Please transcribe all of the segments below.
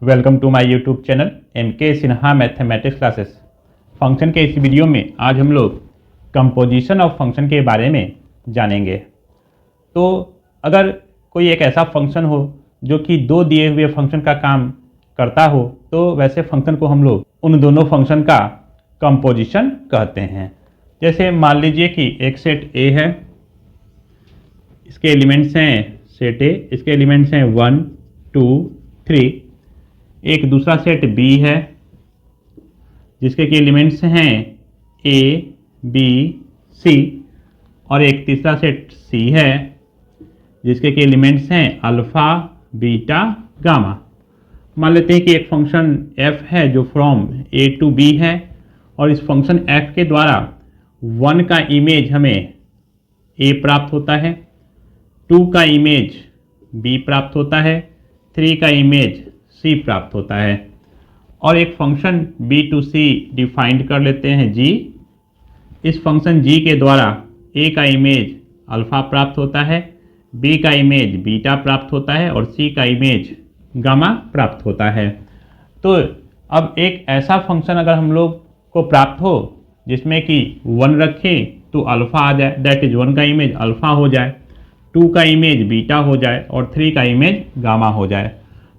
Welcome to my YouTube channel MK Sinha mathematics classes. Function के इस video में आज हम लोग कंपोजिशन ऑफ फंक्शन के बारे में जानेंगे। तो अगर कोई एक ऐसा फंक्शन हो जो कि दो दिए हुए फंक्शन का काम करता हो तो वैसे फंक्शन को हम लोग उन दोनों फंक्शन का कंपोजिशन कहते हैं। जैसे मान लीजिए कि एक सेट A है, इसके एलिमेंट्स हैं सेट A, इसके एलिमेंट्स हैं 1 2 3। एक दूसरा सेट B है जिसके के एलिमेंट्स हैं A B C, और एक तीसरा सेट C है जिसके के एलिमेंट्स हैं अल्फ़ा बीटा गामा। मान लेते हैं कि एक फंक्शन f है जो फ्रॉम A टू B है, और इस फंक्शन f के द्वारा 1 का इमेज हमें A प्राप्त होता है, 2 का इमेज B प्राप्त होता है, 3 का इमेज C प्राप्त होता है। और एक function B to C defined कर लेते हैं G। इस फंक्शन G के द्वारा A का इमेज अल्फ़ा प्राप्त होता है, B का इमेज बीटा प्राप्त होता है और C का इमेज गामा प्राप्त होता है। तो अब एक ऐसा फंक्शन अगर हम लोग को प्राप्त हो जिसमें कि 1 रखें तो अल्फ़ा आ जाए, दैट इज 1 का इमेज अल्फ़ा हो जाए, 2 का इमेज बीटा हो जाए और 3 का इमेज गामा हो जाए,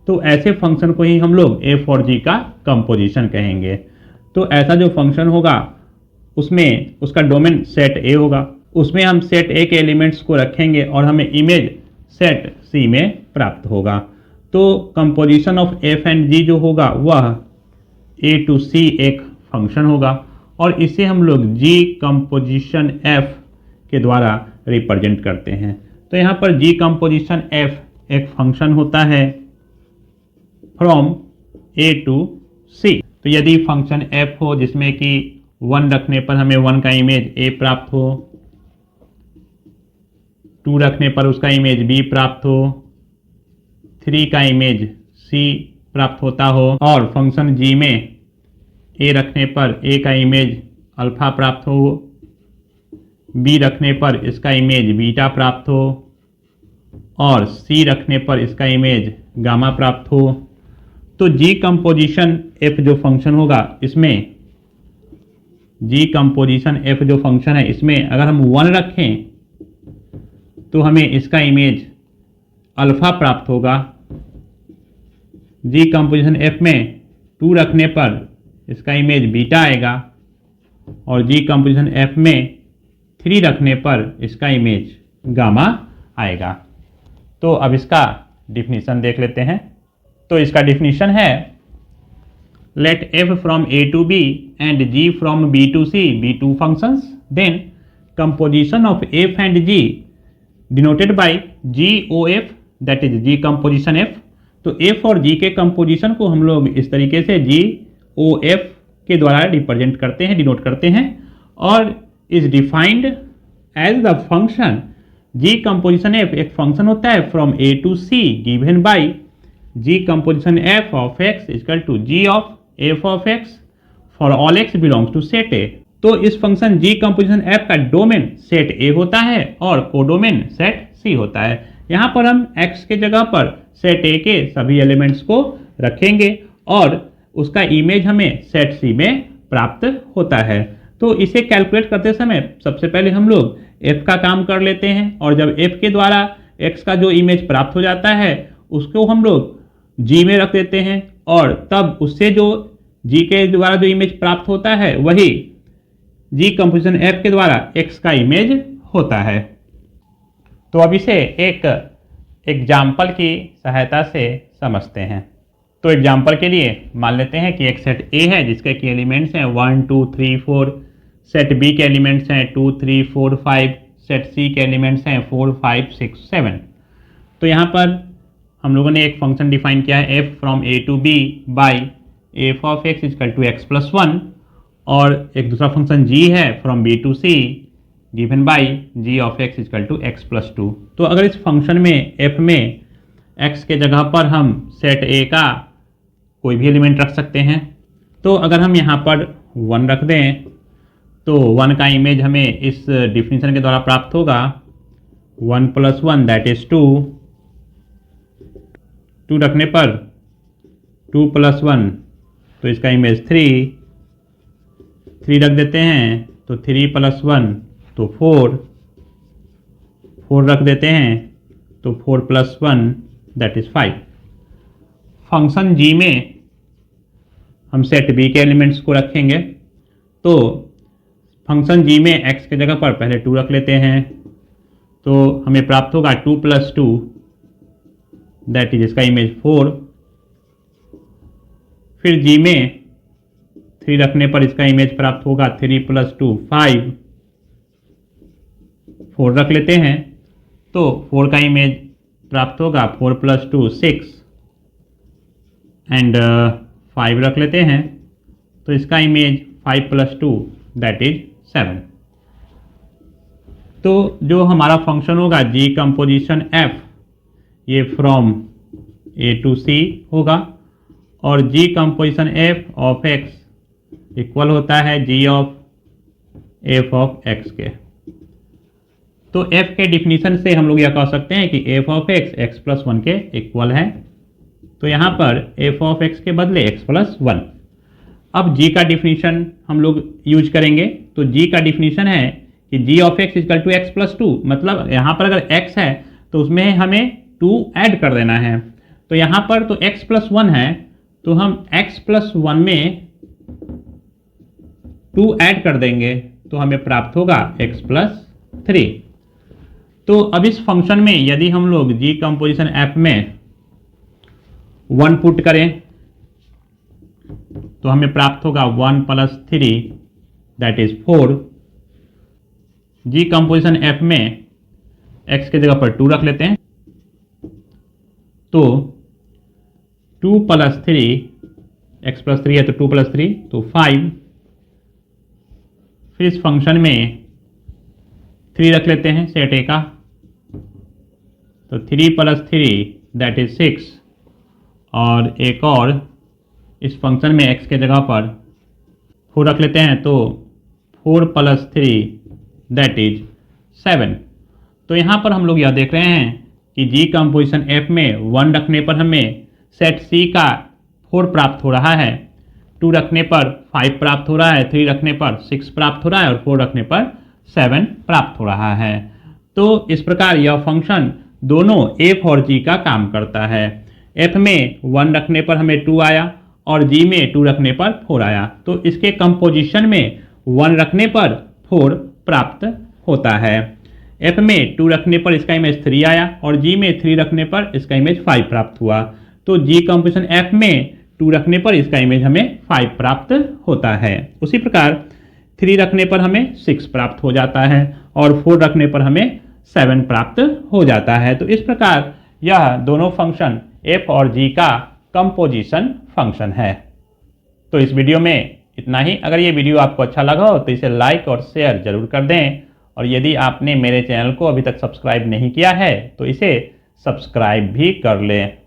तो ऐसे फंक्शन को ही हम लोग f और g का कंपोजिशन कहेंगे। तो ऐसा जो फंक्शन होगा उसमें उसका डोमेन सेट A होगा, उसमें हम सेट A के एलिमेंट्स को रखेंगे और हमें इमेज सेट C में प्राप्त होगा। तो composition of f and g जो होगा वह A टू C एक फंक्शन होगा, और इसे हम लोग g कंपोजिशन f के द्वारा रिप्रेजेंट करते हैं। तो यहाँ पर g कंपोजिशन f एक फंक्शन होता है फ्रॉम A टू C। तो यदि फंक्शन f हो जिसमें कि 1 रखने पर हमें 1 का इमेज A प्राप्त हो, 2 रखने पर उसका इमेज B प्राप्त हो, 3 का इमेज C प्राप्त होता हो, और फंक्शन g में A रखने पर A का इमेज अल्फ़ा प्राप्त हो, B रखने पर इसका इमेज बीटा प्राप्त हो और C रखने पर इसका इमेज गामा प्राप्त हो। तो g कंपोजिशन f जो फंक्शन होगा इसमें g कंपोजिशन f जो फंक्शन है इसमें अगर हम 1 रखें तो हमें इसका इमेज अल्फ़ा प्राप्त होगा, g कंपोजिशन f में 2 रखने पर इसका इमेज बीटा आएगा और g कंपोजिशन f में 3 रखने पर इसका इमेज गामा आएगा। तो अब इसका डिफिनीशन देख लेते हैं। तो इसका डिफिनीशन है let f from A to B and g from B to C be two functions, then composition of f and g denoted by GOF, that is g composition f। तो f और g के composition को हम लोग इस तरीके से GOF के द्वारा रिप्रेजेंट करते हैं, डिनोट करते हैं, और is defined as the function g composition f एक फंक्शन होता है from A to C given by g composition f of x equal to g of f of x for all x belongs to set A। तो इस function g composition f का domain set A होता है और codomain set C होता है। यहाँ पर हम x के जगह पर सेट A के सभी एलिमेंट्स को रखेंगे और उसका इमेज हमें सेट C में प्राप्त होता है। तो इसे कैलकुलेट करते समय सबसे पहले हम लोग f का काम कर लेते हैं, और जब f के द्वारा x का जो इमेज प्राप्त हो जाता है उसको हम लोग g में रख देते हैं, और तब उससे जो g के द्वारा जो इमेज प्राप्त होता है वही g कंपोजिशन f के द्वारा x का इमेज होता है। तो अब इसे एक एग्जाम्पल की सहायता से समझते हैं। तो एग्जाम्पल के लिए मान लेते हैं कि एक सेट A है जिसके की एलिमेंट्स हैं 1 2 3 4, सेट B के एलिमेंट्स हैं 2 3 4 5, सेट C के एलिमेंट्स हैं 4 5 6 7। तो यहाँ पर हम लोगों ने एक फंक्शन डिफाइन किया है f from A to B by f of x equal to x plus 1, और एक दूसरा फंक्शन g है from B to C given by g of x equal to x plus 2। तो अगर इस फंक्शन में f में x के जगह पर हम सेट A का कोई भी एलिमेंट रख सकते हैं। तो अगर हम यहाँ पर 1 रख दें तो 1 का इमेज हमें इस डिफिनीशन के द्वारा प्राप्त होगा 1 प्लस 1 दैट इज 2, 2 रखने पर 2 + 1 तो इसका इमेज 3 रख देते हैं तो 3 + 1 तो 4 रख देते हैं तो 4 + 1 दैट इज 5। फंक्शन g में हम सेट b के एलिमेंट्स को रखेंगे, तो फंक्शन g में x के जगह पर पहले 2 रख लेते हैं, तो हमें प्राप्त होगा 2 + 2 दैट इज इसका इमेज 4। फिर g में 3 रखने पर इसका इमेज प्राप्त होगा 3 + 2 5, 4 रख लेते हैं तो 4 का इमेज प्राप्त होगा 4 + 2 6 एंड 5 रख लेते हैं तो इसका इमेज 5 + 2 दैट इज 7। तो जो हमारा फंक्शन होगा g कंपोजिशन f ये फ्रॉम a to c होगा, और g composition f of x equal होता है g of f of x के। तो f के डिफिनीशन से हम लोग यह कह सकते हैं कि f ऑफ x x + 1 के इक्वल है, तो यहाँ पर f ऑफ x के बदले x + 1। अब g का डिफिनीशन हम लोग यूज करेंगे, तो g का डिफिनीशन है कि g ऑफ x = x + 2, मतलब यहाँ पर अगर x है तो उसमें हमें 2 ऐड कर देना है, तो यहाँ पर तो x + 1 है तो हम x + 1 में 2 ऐड कर देंगे तो हमें प्राप्त होगा x + 3। तो अब इस फंक्शन में यदि हम लोग g कंपोजिशन f में 1 पुट करें तो हमें प्राप्त होगा 1 + 3 that is 4। g composition f में x के जगह पर 2 रख लेते हैं, तो 2 + 3 x + 3 है तो 2 + 3 तो 5। फिर इस फंक्शन में 3 रख लेते हैं सेट a का, तो 3 + 3 दैट इज 6, और एक और इस फंक्शन में x के जगह पर 4 रख लेते हैं तो 4 + 3 दैट इज 7। तो यहाँ पर हम लोग यह देख रहे हैं कि g कंपोजिशन f में 1 रखने पर हमें सेट c का 4 प्राप्त हो रहा है, 2 रखने पर 5 प्राप्त हो रहा है, 3 रखने पर 6 प्राप्त हो रहा है और 4 रखने पर 7 प्राप्त हो रहा है। तो इस प्रकार यह फंक्शन दोनों f और g का काम करता है। f में 1 रखने पर हमें 2 आया और g में 2 रखने पर 4 आया, तो इसके कंपोजिशन में 1 रखने पर 4 प्राप्त होता है। f में 2 रखने पर इसका इमेज 3 आया और g में 3 रखने पर इसका इमेज 5 प्राप्त हुआ, तो g कंपोजिशन f में 2 रखने पर इसका इमेज हमें 5 प्राप्त होता है। उसी प्रकार 3 रखने पर हमें 6 प्राप्त हो जाता है और 4 रखने पर हमें 7 प्राप्त हो जाता है। तो इस प्रकार यह दोनों फंक्शन f और g का कंपोजिशन फंक्शन है। तो इस वीडियो में इतना ही। अगर ये वीडियो आपको अच्छा लगा हो तो इसे लाइक और शेयर जरूर कर दें, और यदि आपने मेरे चैनल को अभी तक सब्सक्राइब नहीं किया है तो इसे सब्सक्राइब भी कर लें।